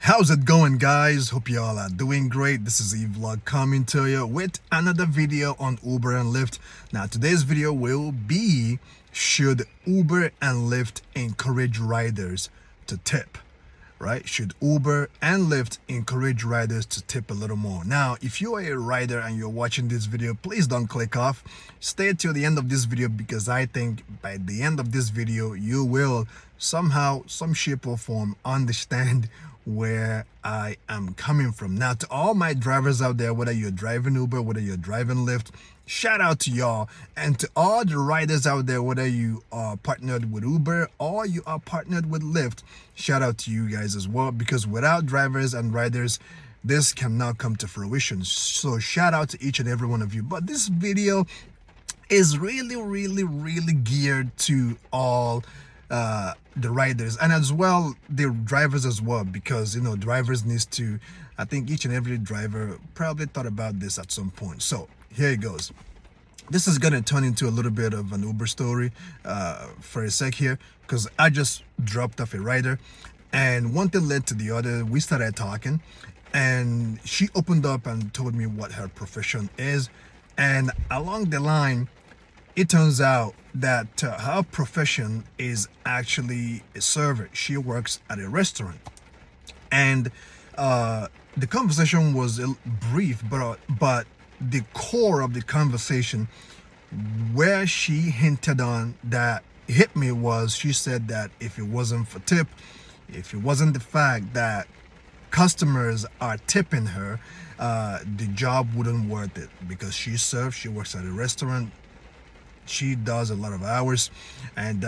How's it going, guys? Hope you all are doing great. This is E-Vlog coming to you with another video on Uber and Lyft. Now, today's video will be, should Uber and Lyft encourage riders to tip? Right? Should Uber and Lyft encourage riders to tip a little more? Now, if you are a rider and you're watching this video, please don't click off. Stay till the end of this video, because I think by the end of this video, you will somehow, some shape or form understand where I am coming from. Now, to all my drivers out there, whether you're driving Uber, whether you're driving Lyft, shout out to y'all. And to all the riders out there, whether you are partnered with Uber or you are partnered with Lyft, shout out to you guys as well, because without drivers and riders, this cannot come to fruition. So shout out to each and every one of you. But this video is really geared to all the riders and as well the drivers as well, because drivers needs to, I think each and every driver probably thought about this at some point. So here it goes. This is gonna turn into a little bit of an Uber story for a sec here, because I just dropped off a rider and one thing led to the other. We started talking and she opened up and told me what her profession is, and along the line it turns out that her profession is actually a server. She works at a restaurant, and the conversation was brief, but the core of the conversation, where she hinted on that hit me, was she said that if it wasn't for tip, if it wasn't the fact that customers are tipping her, the job wouldn't worth it, because she serves, she works at a restaurant, she does a lot of hours, and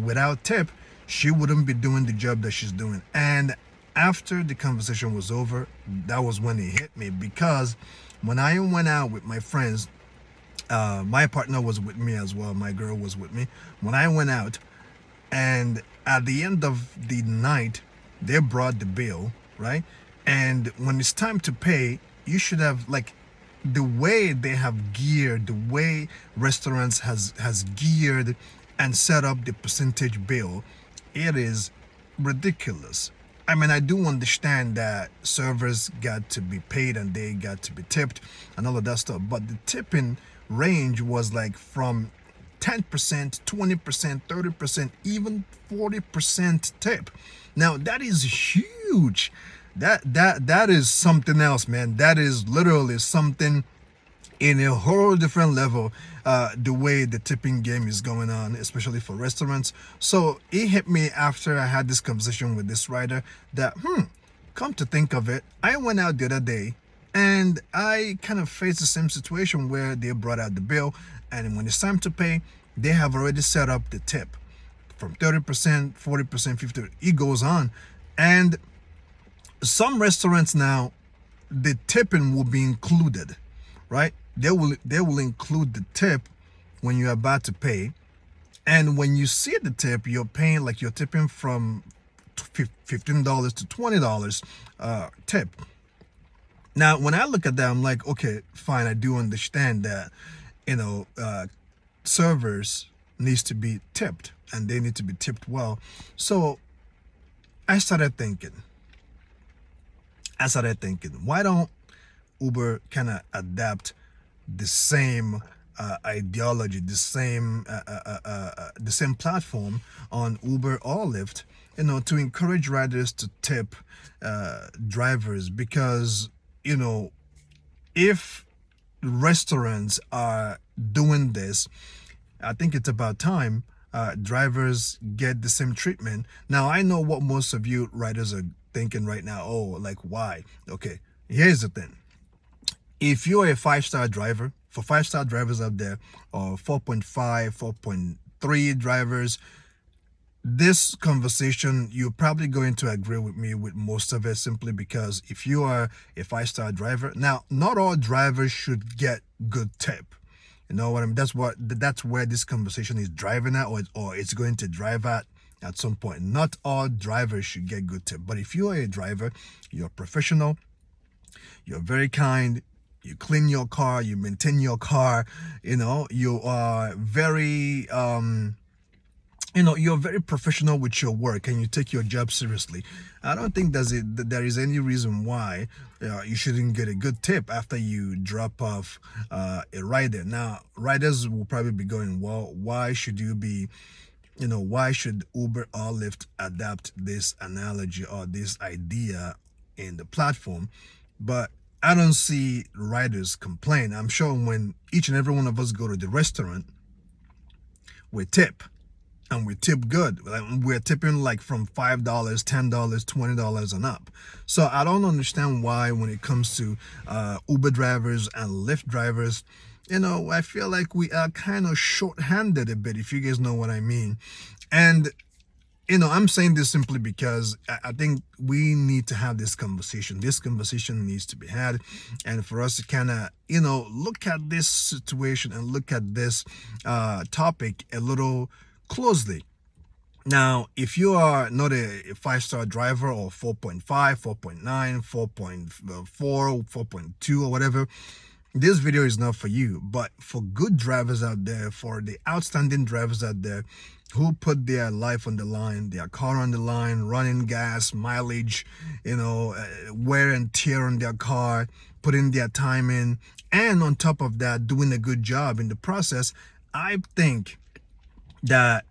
without tip she wouldn't be doing the job that she's doing. And after the conversation was over, that was when it hit me, because when I went out with my friends, my partner was with me as well, my girl was with me. When I went out, and at the end of the night they brought the bill, right? And when it's time to pay, you should have, like, the way they have geared, the way restaurants has geared and set up the percentage bill, it is ridiculous. I mean, I do understand that servers got to be paid and they got to be tipped and all of that stuff, but the tipping range was like from 10%, 20%, 30%, even 40% tip. Now that is huge. That is something else, man. That is literally something in a whole different level, the way the tipping game is going on, especially for restaurants. So it hit me after I had this conversation with this rider that, come to think of it, I went out the other day and I kind of faced the same situation where they brought out the bill, and when it's time to pay, they have already set up the tip from 30%, 40%, 50%, it goes on. And some restaurants now, the tipping will be included, right? They will include the tip when you're about to pay, and when you see the tip, you're paying, like, you're tipping from $15 to $20 tip. Now when I look at that, I'm like, okay, fine, I do understand that servers needs to be tipped and they need to be tipped well. So I started thinking, why don't Uber kind of adapt the same ideology, the same platform on Uber or Lyft, to encourage riders to tip drivers? Because if restaurants are doing this, I think it's about time drivers get the same treatment. Now I know what most of you riders are thinking right now. Oh, like, why? Okay, here's the thing. If you're a 5-star driver, for 5-star drivers out there, or 4.5, 4.3 drivers, this conversation, you're probably going to agree with me with most of it, simply because if you are a 5-star driver, now not all drivers should get good tip. You know what I mean? That's where this conversation is driving at, or it's going to drive at some point. Not all drivers should get good tip, but if you are a driver, you're professional, you're very kind, you clean your car, you maintain your car, you are very you're very professional with your work and you take your job seriously. I don't think there is any reason why you shouldn't get a good tip after you drop off a rider. Now, riders will probably be going, well, why should you be, why should Uber or Lyft adapt this analogy or this idea in the platform? But I don't see riders complain. I'm sure when each and every one of us go to the restaurant, we tip, and we tip good. Like, we're tipping like from $5, $10, $20 and up. So I don't understand why when it comes to Uber drivers and Lyft drivers, I feel like we are kind of short-handed a bit, if you guys know what I mean. And I'm saying this simply because I think we need to have this conversation. This conversation needs to be had, and for us to kind of, look at this situation and look at this topic a little closely. Now, if you are not a five-star driver or 4.5, 4.9, 4.4, 4.2 or whatever, this video is not for you. But for good drivers out there, for the outstanding drivers out there who put their life on the line, their car on the line, running gas, mileage, wear and tear on their car, putting their time in, and on top of that, doing a good job in the process, I think that,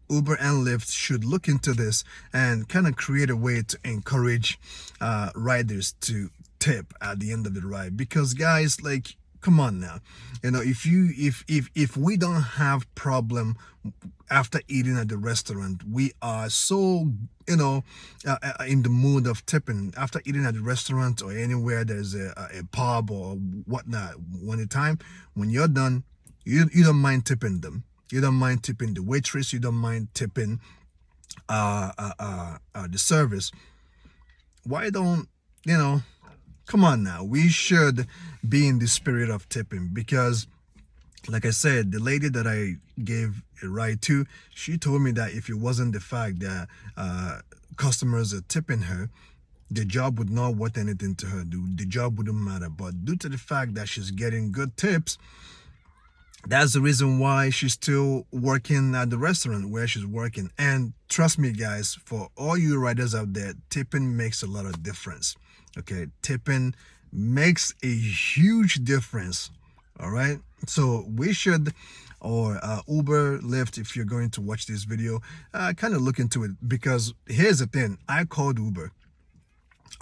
Uber and Lyft should look into this and kind of create a way to encourage riders to tip at the end of the ride. Because guys, like, come on now, if we don't have problem after eating at the restaurant, we are so in the mood of tipping after eating at the restaurant or anywhere there's a pub or whatnot. When you're done, you don't mind tipping them. You don't mind tipping the waitress. You don't mind tipping the service. Why don't, come on now. We should be in the spirit of tipping because, like I said, the lady that I gave a ride to, she told me that if it wasn't the fact that customers are tipping her, the job would not worth anything to her. The job wouldn't matter. But due to the fact that she's getting good tips, that's the reason why she's still working at the restaurant where she's working. And trust me, guys, for all you riders out there, tipping makes a lot of difference. Okay, tipping makes a huge difference. All right, so we should, or Uber, Lyft, if you're going to watch this video, kind of look into it. Because here's the thing, I called Uber,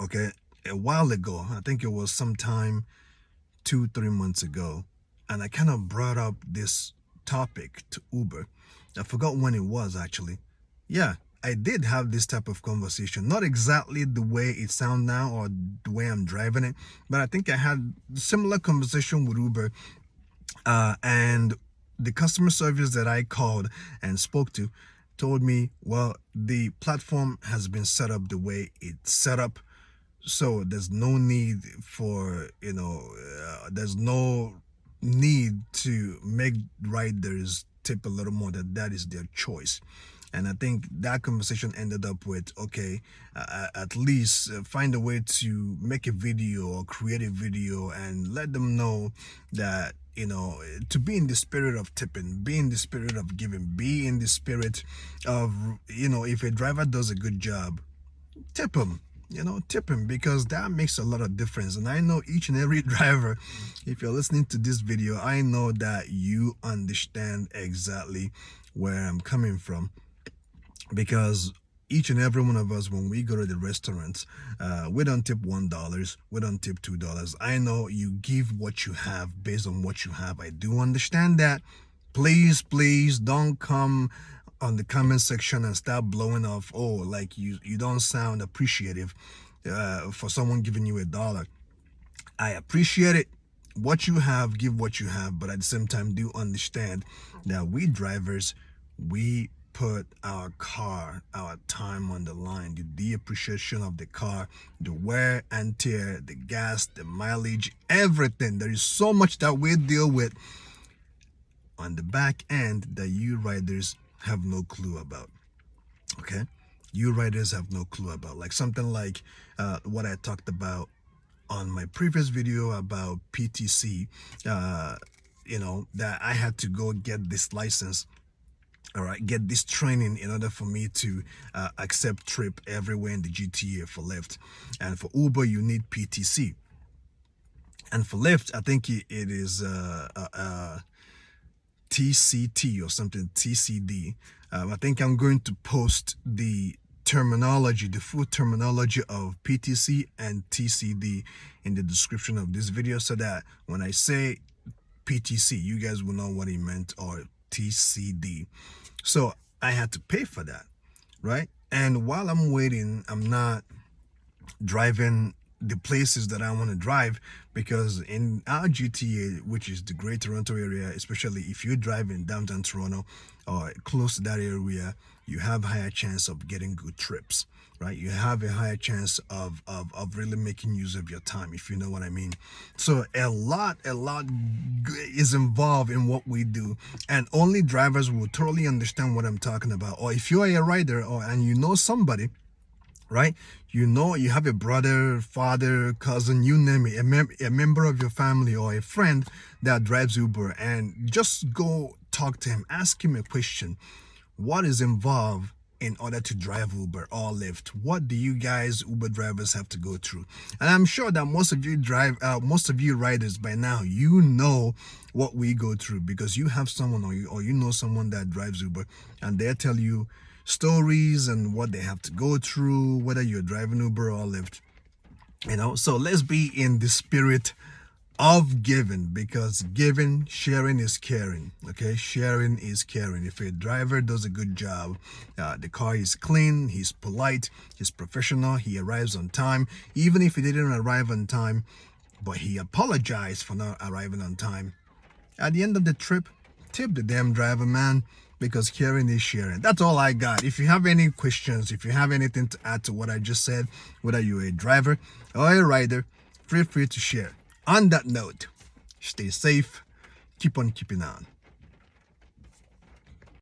okay, a while ago. I think it was sometime 2-3 months ago, and I kind of brought up this topic to Uber. I forgot when it was actually. Yeah, I did have this type of conversation. Not exactly the way it sounds now or the way I'm driving it, but I think I had a similar conversation with Uber. And the customer service that I called and spoke to told me, well, the platform has been set up the way it's set up. So there's no need for, there's no need to make riders tip a little more. That is their choice. And I think that conversation ended up with, okay, at least find a way to make a video or create a video and let them know that, to be in the spirit of tipping, be in the spirit of giving, be in the spirit of, if a driver does a good job, tip him. Tip him, because that makes a lot of difference. And I know each and every driver, if you're listening to this video, I know that you understand exactly where I'm coming from. Because each and every one of us, when we go to the restaurants, we don't tip $1, we don't tip $2. I know you give what you have based on what you have. I do understand that. Please don't come on the comment section and start blowing off, oh, like you don't sound appreciative for someone giving you $1. I appreciate it. What you have, give what you have, but at the same time, do understand that we drivers, we put our car, our time on the line. The depreciation of the car, the wear and tear, the gas, the mileage, everything. There is so much that we deal with on the back end that you riders have no clue about. Okay, you riders have no clue about. Like something like what I talked about on my previous video about PTC, that I had to go get this license all right, get this training in order for me to accept trip everywhere in the GTA for Lyft. And for Uber, you need PTC. And for Lyft, I think it is TCT or something, TCD. I think I'm going to post the terminology, the full terminology of PTC and TCD in the description of this video, so that when I say PTC, you guys will know what he meant, or TCD. So I had to pay for that, right? And while I'm waiting, I'm not driving the places that I want to drive, because in our GTA, which is the Great Toronto Area, especially if you drive in downtown Toronto or close to that area, you have higher chance of getting good trips, right? You have a higher chance of really making use of your time, if you know what I mean. So a lot is involved in what we do, and only drivers will totally understand what I'm talking about. Or if you are a rider, or and you know somebody, right? You know, you have a brother, father, cousin, you name it, a member of your family or a friend that drives Uber, and just go talk to him, ask him a question. What is involved in order to drive Uber or Lyft? What do you guys Uber drivers have to go through? And I'm sure that most of you riders by now, you know what we go through, because you have someone, or you know someone that drives Uber, and they tell you stories and what they have to go through, whether you're driving Uber or Lyft. So let's be in the spirit of giving, because giving, sharing is caring. Okay, sharing is caring. If a driver does a good job, the car is clean, he's polite, he's professional, he arrives on time. Even if he didn't arrive on time, but he apologized for not arriving on time, at the end of the trip, tip the damn driver, man, because caring is sharing. That's all I got. If you have any questions, if you have anything to add to what I just said, whether you're a driver or a rider, feel free to share. On that note, stay safe, keep on keeping on.